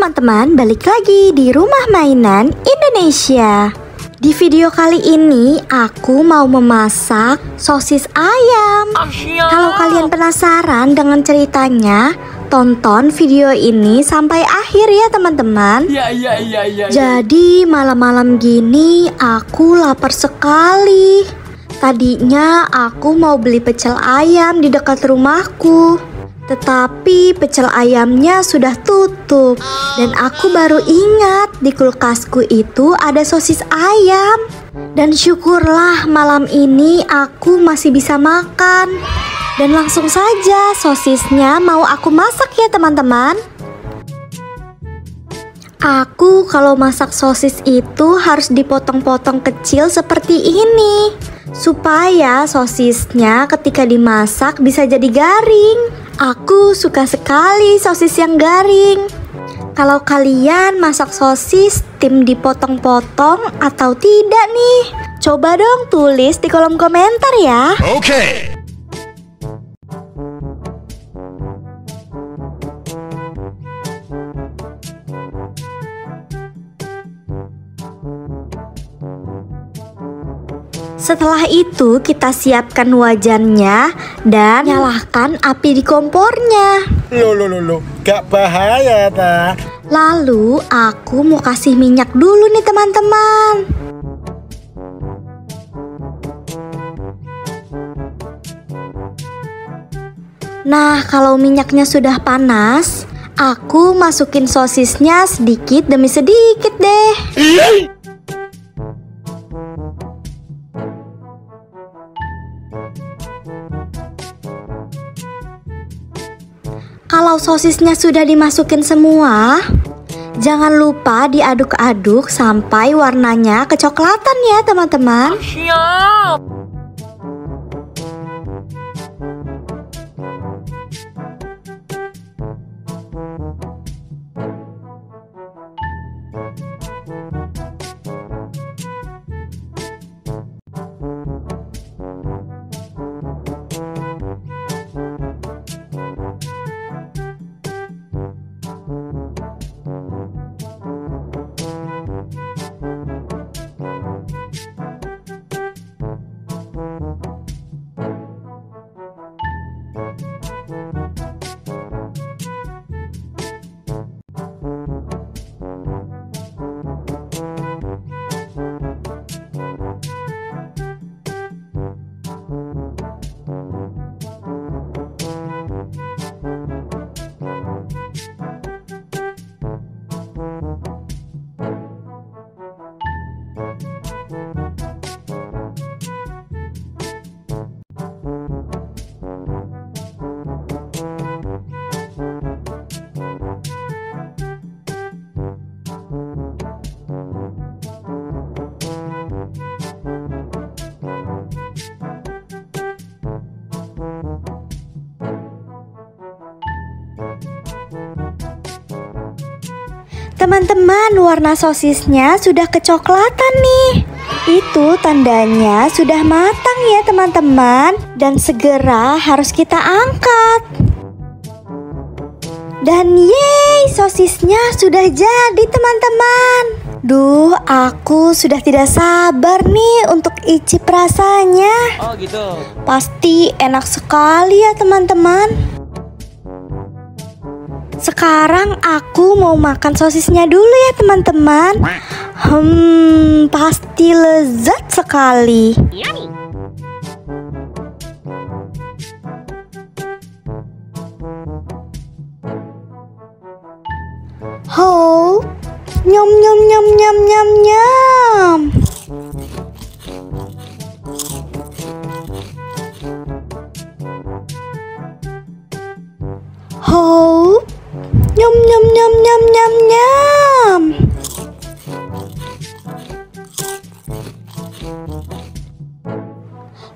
teman-teman, balik lagi di Rumah Mainan Indonesia. Di video kali ini aku mau memasak sosis ayam. Kalau kalian penasaran dengan ceritanya, tonton video ini sampai akhir ya teman-teman. Iya. Jadi malam-malam gini aku lapar sekali. Tadinya aku mau beli pecel ayam di dekat rumahku, tetapi pecel ayamnya sudah tutup. Dan aku baru ingat di kulkasku itu ada sosis ayam. Dan syukurlah malam ini aku masih bisa makan. Dan langsung saja sosisnya mau aku masak ya teman-teman. Aku kalau masak sosis itu harus dipotong-potong kecil seperti ini, supaya sosisnya ketika dimasak bisa jadi garing. Aku suka sekali sosis yang garing. Kalau kalian masak sosis tim dipotong-potong atau tidak nih? Coba dong tulis di kolom komentar ya. Oke. Setelah itu kita siapkan wajannya dan nyalakan api di kompornya. Loh, gak bahaya ta? Lalu aku mau kasih minyak dulu nih teman-teman. Nah, kalau minyaknya sudah panas, aku masukin sosisnya sedikit demi sedikit deh. Kalau sosisnya sudah dimasukin semua, jangan lupa diaduk-aduk sampai warnanya kecoklatan ya teman-teman. Siap. Teman-teman, warna sosisnya sudah kecoklatan nih. Itu tandanya sudah matang ya teman-teman. Dan segera harus kita angkat. Dan yeay, sosisnya sudah jadi teman-teman. Duh, aku sudah tidak sabar nih untuk icip rasanya. Oh gitu. Pasti enak sekali ya teman-teman. Sekarang aku mau makan sosisnya dulu ya teman-teman. Pasti lezat sekali. Ho, nyam nyam nyam nyam nyam nyam. Ho, nyam nyam nyam nyam nyam nyam.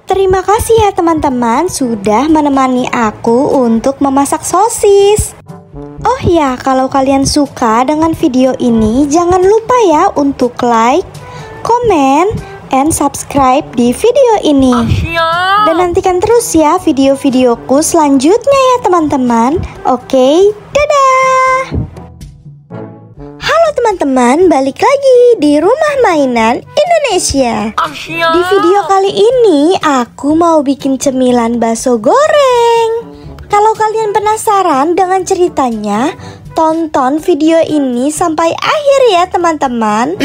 Terima kasih ya teman-teman sudah menemani aku untuk memasak sosis. Oh ya, kalau kalian suka dengan video ini, jangan lupa ya untuk like, komen, and subscribe di video ini. Dan nantikan terus ya video-videoku selanjutnya ya teman-teman. Oke, dadah. teman-teman, balik lagi di Rumah Mainan Indonesia. Di video kali ini aku mau bikin cemilan bakso goreng. Kalau kalian penasaran dengan ceritanya, tonton video ini sampai akhir ya teman-teman.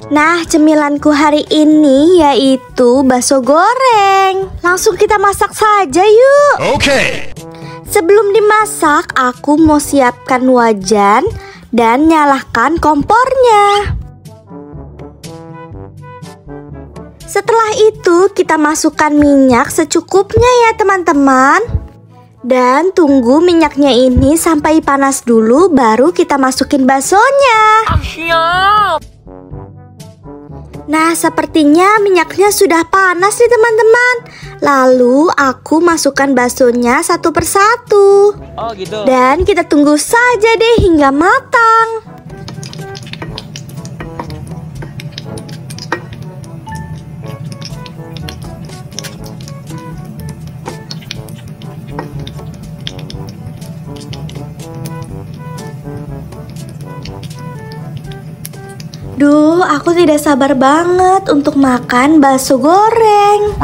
Nah, cemilanku hari ini yaitu bakso goreng. Langsung kita masak saja yuk. Oke. Sebelum dimasak, aku mau siapkan wajan dan nyalakan kompornya. Setelah itu, kita masukkan minyak secukupnya ya teman-teman. Dan tunggu minyaknya ini sampai panas dulu, baru kita masukin baksonya. Nah, sepertinya minyaknya sudah panas nih teman-teman. Lalu aku masukkan baksonya satu persatu. Oh gitu. Dan kita tunggu saja deh hingga matang. Duh, aku tidak sabar banget untuk makan bakso goreng.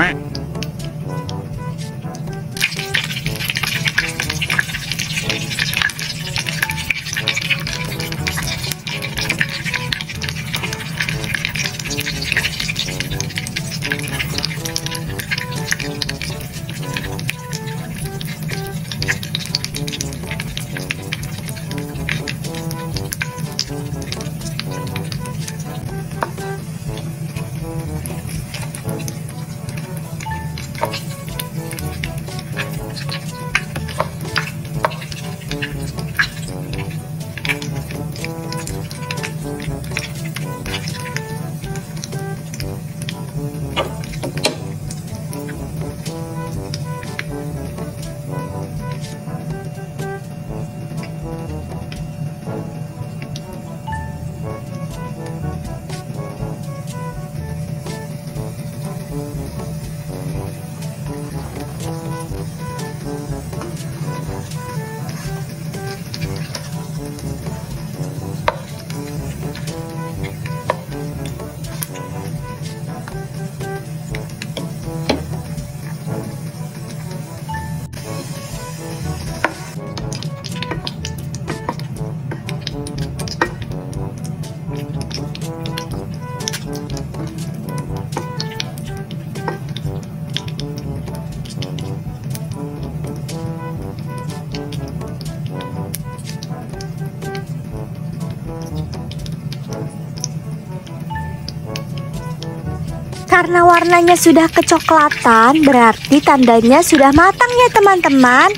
Karena warnanya sudah kecoklatan, berarti tandanya sudah matang ya teman-teman.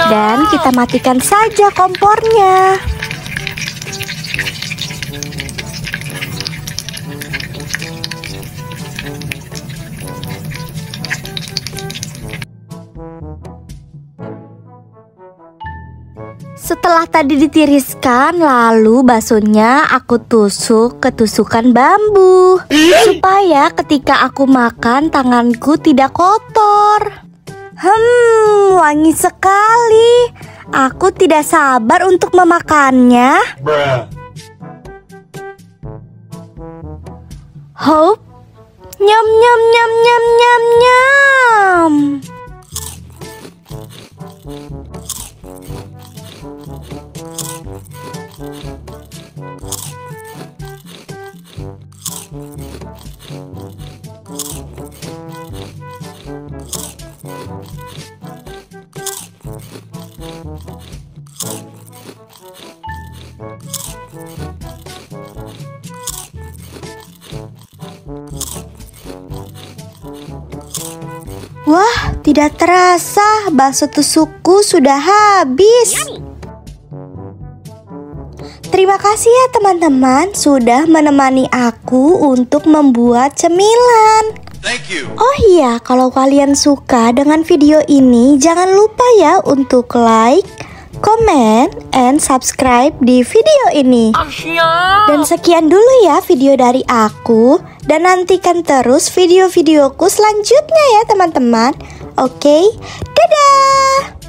Dan kita matikan saja kompornya. Setelah tadi ditiriskan, lalu baksonya aku tusuk ke tusukan bambu supaya ketika aku makan tanganku tidak kotor. Wangi sekali. Aku tidak sabar untuk memakannya. Hop, nyam nyam nyam nyam nyam nyam. Wah, tidak terasa bakso tusukku sudah habis. Terima kasih ya teman-teman sudah menemani aku untuk membuat cemilan. Thank you. Oh iya, kalau kalian suka dengan video ini, jangan lupa ya untuk like, comment, and subscribe di video ini. Dan sekian dulu ya video dari aku. Dan nantikan terus video-videoku selanjutnya ya teman-teman. Oke, dadah.